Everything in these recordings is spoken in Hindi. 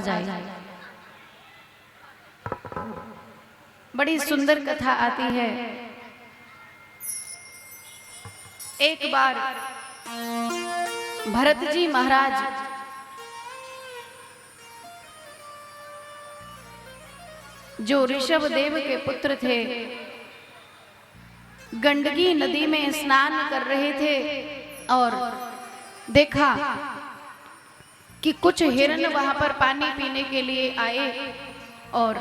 जाए। बड़ी सुंदर कथा आती है। एक बार भरत जी महाराज जो ऋषभ देव के पुत्र थे, गंडकी नदी में स्नान कर रहे थे और देखा कि कुछ हिरण वहां पर पानी पीने के लिए आए और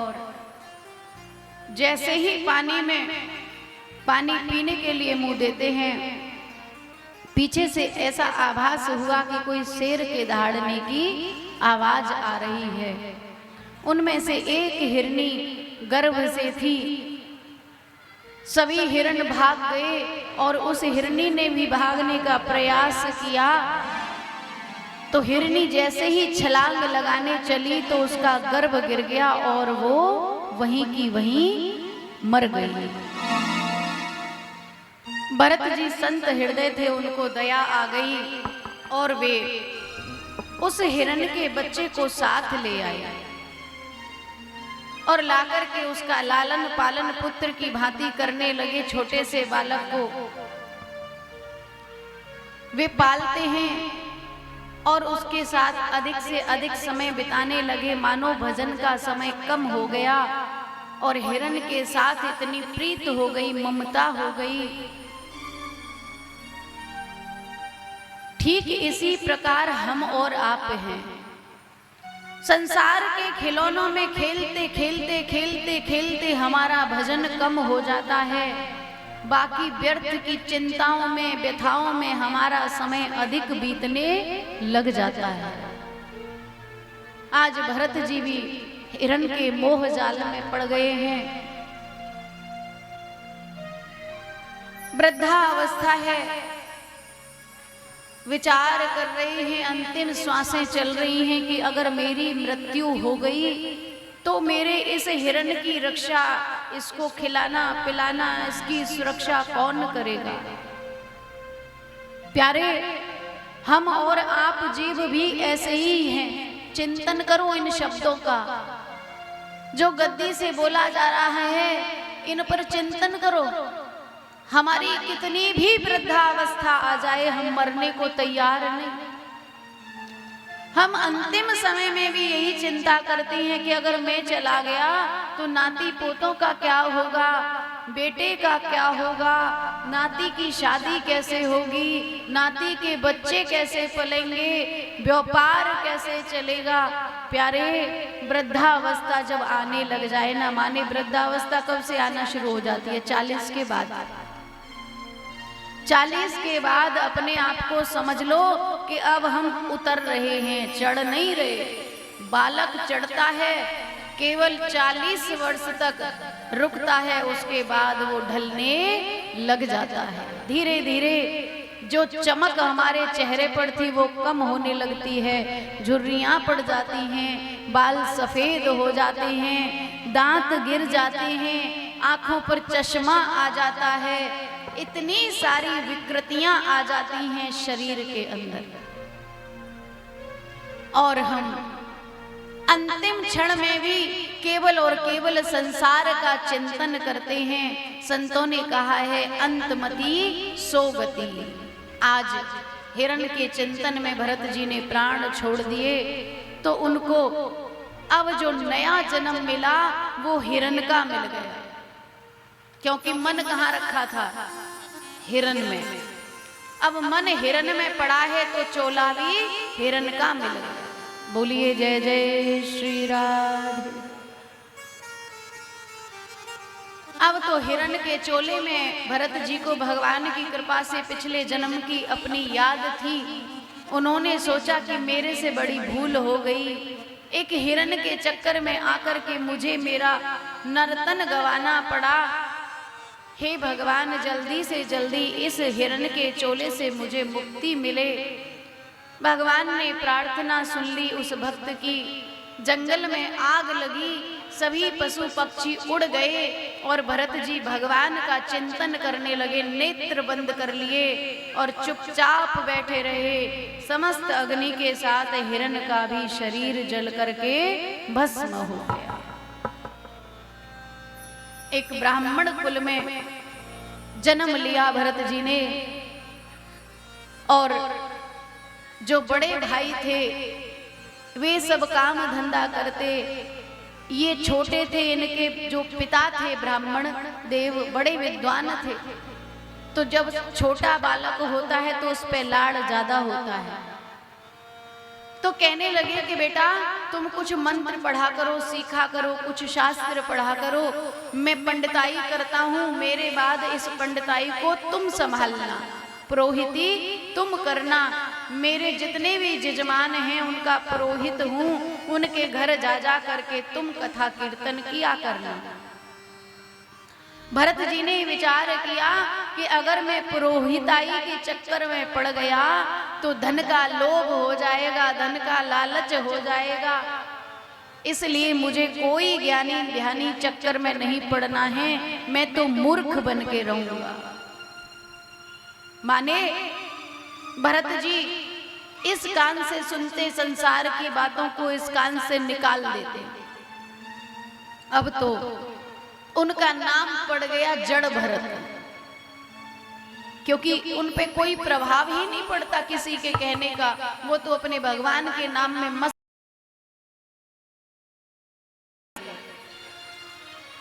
जैसे ही पानी में पानी पीने के लिए मुंह देते हैं, पीछे से ऐसा आभास हुआ कि कोई शेर के दहाड़ने की आवाज आ रही है। उनमें से एक हिरनी गर्भ से थी। सभी हिरण भाग गए और उस हिरनी ने भी भागने का प्रयास किया, तो हिरनी जैसे ही छलांग लगाने चली तो उसका गर्भ गिर गया और वो वहीं की वहीं मर गई। भरत जी संत हृदय थे, उनको दया आ गई और वे उस हिरण के बच्चे को साथ ले आए और लाकर के उसका लालन पालन पुत्र की भांति करने लगे। छोटे से बालक को वे पालते हैं और उसके साथ अधिक से अधिक समय बिताने लगे। मानो भजन का समय कम हो गया और हिरण के साथ इतनी प्रीत हो गई, ममता हो गई। ठीक इसी प्रकार हम और आप हैं। संसार के खिलौनों में खेलते खेलते खेलते खेलते हमारा भजन कम हो जाता है। बाकी व्यर्थ की चिंताओं में, व्यथाओं में हमारा समय अधिक बीतने लग जाता है। आज भरत जी भी हिरण के मोह जाल में पड़ गए हैं। वृद्धा अवस्था है, विचार कर रहे हैं, अंतिम श्वासें चल रही हैं कि अगर मेरी मृत्यु हो गई तो मेरे इस हिरण की रक्षा, इसको खिलाना पिलाना, इसकी सुरक्षा कौन करेगा। प्यारे, हम और आप जीव भी ऐसे ही हैं। चिंतन करो इन शब्दों का जो गद्दी से बोला जा रहा है, इन पर चिंतन करो। हमारी कितनी भी वृद्धावस्था आ जाए, हम मरने को तैयार नहीं। हम अंतिम समय में भी यही चिंता करते हैं कि अगर मैं चला गया तो नाती पोतों का क्या होगा, बेटे का क्या होगा, नाती की शादी कैसे होगी, नाती के बच्चे कैसे पलेंगे, व्यापार कैसे चलेगा। प्यारे, वृद्धावस्था जब आने लग जाए ना, माने वृद्धावस्था कब से आना शुरू हो जाती है? 40 के बाद। 40 के बाद अपने आप को समझ लो कि अब हम उतर रहे हैं, चढ़ नहीं रहे। बालक चढ़ता है, केवल 40 वर्ष तक रुकता है, उसके बाद वो ढलने लग जाता है। धीरे धीरे जो चमक हमारे चेहरे पर थी वो कम होने लगती है, झुर्रियां पड़ जाती हैं, बाल सफेद हो जाते हैं, दांत गिर जाते हैं, आंखों पर चश्मा आ जाता है, इतनी सारी विकृतियां आ जाती हैं शरीर के अंदर। और हम अंतिम क्षण में भी केवल और केवल संसार का चिंतन करते हैं। संतों ने कहा है, अंतमति सोगति। आज हिरण के चिंतन में भरत जी ने प्राण छोड़ दिए तो उनको अब जो नया जन्म मिला वो हिरण का मिल गया, क्योंकि मन कहाँ रखा था? हिरण में। अब मन हिरण में पड़ा है तो चोला भी हिरण का मिल गया। बोलिए जय जय श्री राधे। अब तो हिरण के चोले में भरत जी को भगवान की कृपा से पिछले जन्म की अपनी याद थी। उन्होंने सोचा कि मेरे से बड़ी भूल हो गई, एक हिरण के चक्कर में आकर के मुझे मेरा नर्तन गंवाना पड़ा। हे भगवान, जल्दी से जल्दी इस हिरण के चोले से मुझे मुक्ति मिले। भगवान ने प्रार्थना सुन ली उस भक्त की। जंगल में आग लगी, सभी पशु पक्षी उड़ गए और भरत जी भगवान का चिंतन करने लगे, नेत्र बंद कर लिए और चुपचाप बैठे रहे। समस्त अग्नि के साथ हिरण का भी शरीर जल करके भस्म हो गया। एक ब्राह्मण कुल में जन्म लिया भरत जी ने, और जो बड़े भाई थे वे सब काम धंधा करते, ये छोटे थे। इनके जो पिता थे ब्राह्मण देव बड़े विद्वान थे, तो जब छोटा बालक होता है तो उस पे लाड़ ज्यादा होता है। तो कहने लगे कि बेटा तुम कुछ मंत्र पढ़ा करो, सीखा करो, कुछ शास्त्र पढ़ा करो, मैं पंडिताई करता हूँ, मेरे बाद इस पंडिताई को तुम संभालना, पुरोहिती तुम करना, मेरे जितने भी जजमान हैं उनका पुरोहित हूँ, उनके घर जा जा करके तुम कथा कीर्तन किया करना। भरत जी ने विचार किया कि अगर मैं पुरोहिताई के चक्कर में पड़ गया तो धन का लोभ हो जाएगा, धन का लालच हो जाएगा, इसलिए मुझे कोई ज्ञानी ध्यानी चक्कर में नहीं पड़ना है, मैं तो मूर्ख बन के रहूंगा। माने भरत जी इस कान से सुनते संसार की बातों को इस कान से निकाल देते। अब तो उनका नाम पड़ गया जड़ भरत, क्योंकि उन पे कोई प्रभाव ही नहीं पड़ता किसी के कहने का, वो तो अपने भगवान के नाम में मस्त।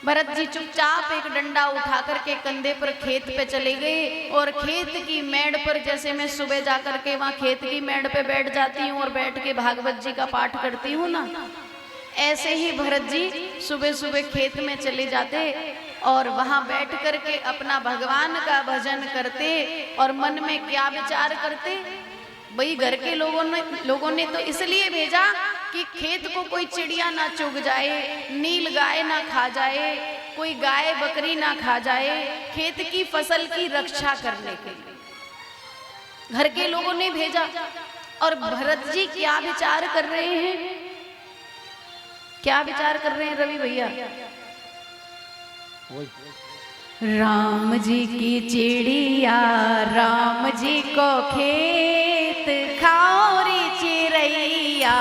भरत जी चुपचाप एक डंडा उठा करके कंधे पर खेत पे चले गए, और खेत की मेड़ पर, जैसे मैं सुबह जाकर के वहां खेत की मेड़ पे बैठ जाती हूँ और बैठ के भागवत जी का पाठ करती हूँ ना, ऐसे ही भरत जी सुबह सुबह खेत में चले जाते और वहां बैठ करके अपना भगवान का भजन करते। और मन में क्या विचार करते, भाई घर के लोगों ने तो इसलिए भेजा कि खेत को कोई चिड़िया ना चुग जाए, नील गाय ना खा जाए, कोई गाय बकरी ना खा जाए, खेत की फसल की रक्षा करने के लिए घर के लोगों ने भेजा। और भरत जी क्या विचार कर रहे हैं, क्या विचार कर रहे हैं रवि भैया? राम जी की चिड़िया राम जी को खेत, खाओरी चिड़ैया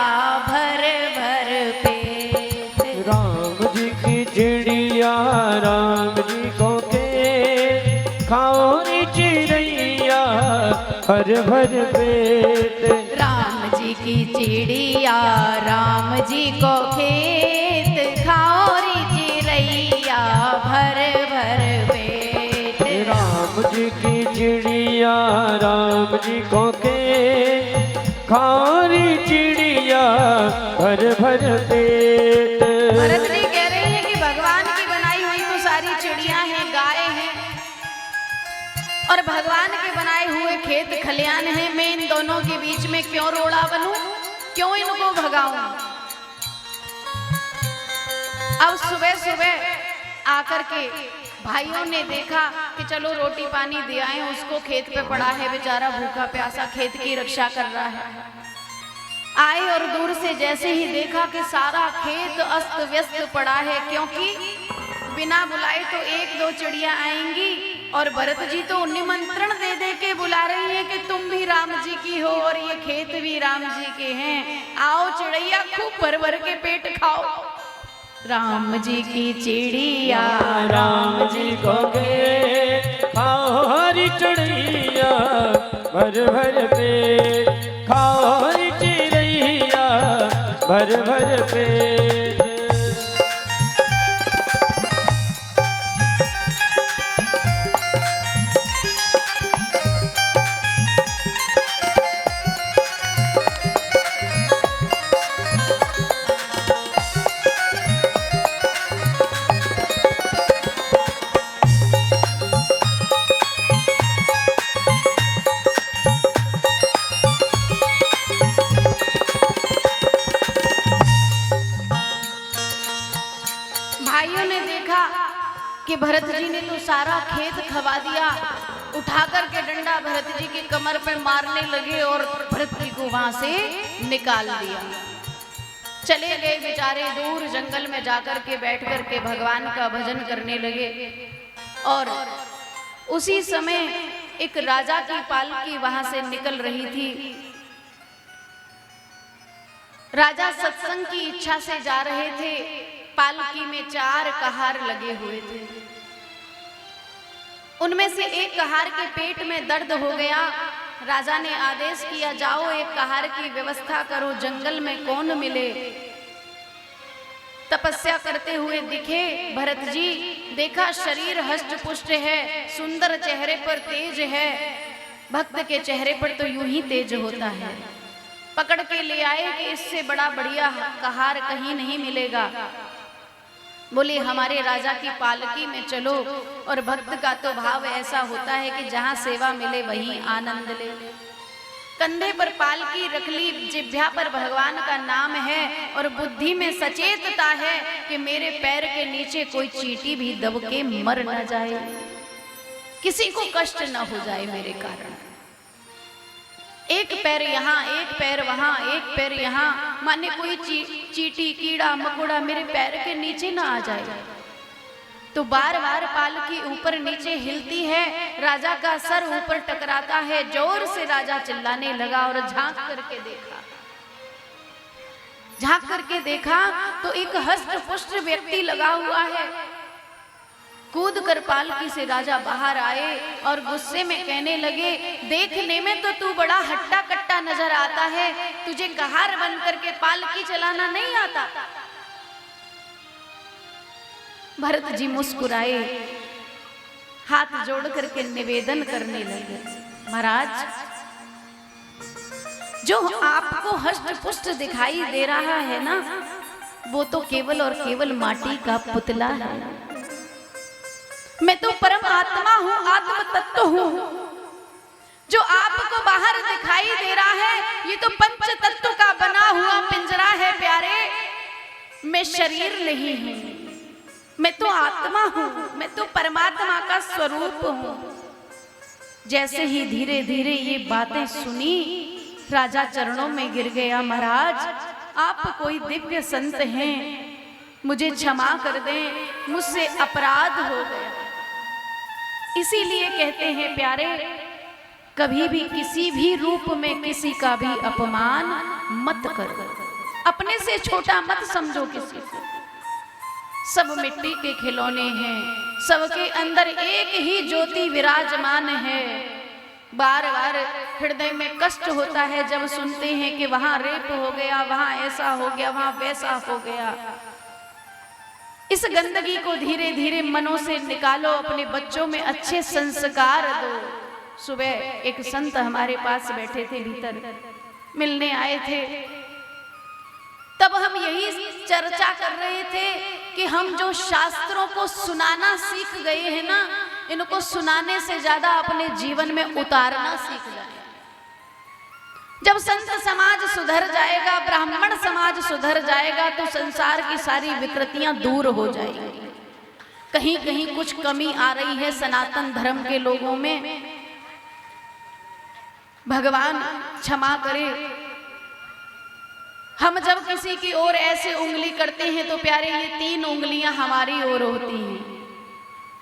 भर भर पेट। राम जी की चिड़िया राम जी को खेत, खाओरी चिड़ैया भर भर पेट। राम जी की चिड़िया राम जी को खेत, खाओरी चिड़ैया भर भर पेट। राम जी की चिड़िया राम जी को खेत, खाओरी चिड़िया भर भर पेट। भरत जी कह रहे हैं कि भगवान की बनाई हुई तो सारी चिड़िया हैं, गाय हैं, और भगवान के बनाए हुए खेत खलियान हैं, मैं इन दोनों के बीच में क्यों रोड़ा बनूं, क्यों इनको भगाऊं? अब सुबह सुबह आकर के भाइयों ने देखा कि चलो रोटी पानी दे आए, उसको खेत पे पड़ा है बेचारा भूखा प्यासा, खेत की रक्षा कर रहा है। आए और दूर से जैसे ही देखा कि सारा खेत अस्त व्यस्त पड़ा है, क्योंकि बिना बुलाए तो एक दो चिड़िया आएंगी, और भरत जी तो निमंत्रण दे दे के बुला रही है कि तुम भी राम जी की हो और ये खेत भी राम जी के हैं, आओ चिड़ैया खूब भर भर के पेट खाओ। राम जी की चिड़िया राम जी को खेत, खाओरी चिड़ैया भर भर पेट, खाओरी चिड़ैया भर भर पेट। भाइयों ने देखा कि भरत जी ने तो सारा खेत खवा दिया, उठा करके डंडा भरत जी की कमर पे मारने लगे और भरत जी को वहां से निकाल दिया। चले गए बेचारे दूर जंगल में जाकर के बैठ कर के भगवान का भजन करने लगे। और उसी समय एक राजा की पालकी वहां से निकल रही थी। राजा सत्संग की इच्छा से जा रहे थे। पालकी में 4 कहार लगे हुए थे। उनमें से एक कहार के पेट में दर्द हो गया। राजा ने आदेश किया, जाओ एक कहार की व्यवस्था करो, जंगल में कौन मिले। तपस्या करते हुए दिखे भरत जी। देखा शरीर हष्ट पुष्ट है, सुंदर चेहरे पर तेज है। भक्त के चेहरे पर तो यूं ही तेज होता है। पकड़ के ले आए कि इससे बड़ा बढ़िया कहार कहीं नहीं मिलेगा। बोले हमारे राजा की पालकी में चलो। और भक्त का तो भाव ऐसा होता है कि जहां सेवा मिले वहीं आनंद ले। कंधे पर पालकी रख ली, जिह्वा पर भगवान का नाम है और बुद्धि में सचेतता है कि मेरे पैर के नीचे कोई चींटी भी दब के मर न जाए, किसी को कष्ट न हो जाए मेरे कारण। एक पैर यहाँ, एक पैर वहां, एक पैर यहाँ, माने कोई चींटी कीड़ा मकोड़ा मेरे पैर के नीचे ना आ जाए। तो बार बार पालकी ऊपर नीचे हिलती है। राजा का सर ऊपर टकराता है। जोर से राजा चिल्लाने लगा और झांक करके देखा तो एक हष्ट पुष्ट व्यक्ति लगा हुआ है। कूद कर पालकी से राजा बाहर आए और गुस्से में कहने लगे, देखने में तो तू बड़ा हट्टा कट्टा नजर आता है, तुझे कहार बन करके पालकी चलाना नहीं आता। भरत जी मुस्कुराए, हाथ जोड़ करके निवेदन करने लगे, महाराज जो आपको हष्ट पुष्ट दिखाई दे रहा है ना, वो तो केवल और केवल माटी का पुतला है। मैं तो परम आत्मा हूँ, आत्म तत्व हूँ। जो आपको बाहर दिखाई दे रहा है ये तो पंच तत्व का बना हुआ पिंजरा है प्यारे। मैं शरीर नहीं हूँ, मैं तो आत्मा हूँ, मैं तो परमात्मा का स्वरूप हूँ। जैसे ही धीरे धीरे ये बातें सुनी, राजा चरणों में गिर गया। महाराज आप कोई दिव्य संत हैं, मुझे क्षमा कर दें, मुझसे अपराध हो गया। इसीलिए कहते हैं प्यारे, कभी भी किसी भी रूप में किसी का भी अपमान मत करो, अपने से छोटा मत समझो किसी को। सब मिट्टी के खिलौने हैं, सबके अंदर एक ही ज्योति विराजमान है। बार बार हृदय में कष्ट होता है जब सुनते हैं कि वहां रेप हो गया, वहां ऐसा हो गया, वहां वैसा हो गया। इस गंदगी को धीरे धीरे मनों से निकालो, अपने बच्चों में अच्छे संस्कार दो। सुबह एक संत हमारे पास बैठे थे, भीतर मिलने आए थे। तब हम यही चर्चा कर रहे थे कि हम जो शास्त्रों को सुनाना सीख गए हैं ना, इनको सुनाने से ज्यादा अपने जीवन में उतारना सीख जाए। जब संत समाज सुधर जाएगा, ब्राह्मण समाज सुधर जाएगा, तो संसार की सारी विकृतियां दूर हो जाएंगी। कहीं कहीं कुछ कमी आ रही है सनातन धर्म के लोगों में, भगवान क्षमा करे। हम जब किसी की ओर ऐसे उंगली करते हैं तो प्यारे ये 3 उंगलियां हमारी ओर होती हैं।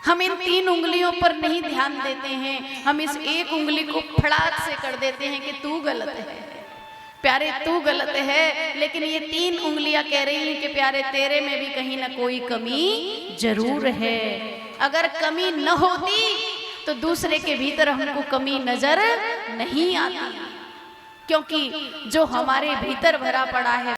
हम इन 3 उंगलियों पर नहीं ध्यान देते हैं, हम इस एक उंगली को फड़ाक से कर देते हैं कि तू गलत है प्यारे, तू गलत है। लेकिन ये 3 उंगलियां कह रही हैं कि प्यारे तेरे में भी कहीं ना कोई कमी जरूर है। अगर कमी न होती तो दूसरे के भीतर हमको कमी नजर नहीं आती, क्योंकि जो हमारे भीतर भरा पड़ा है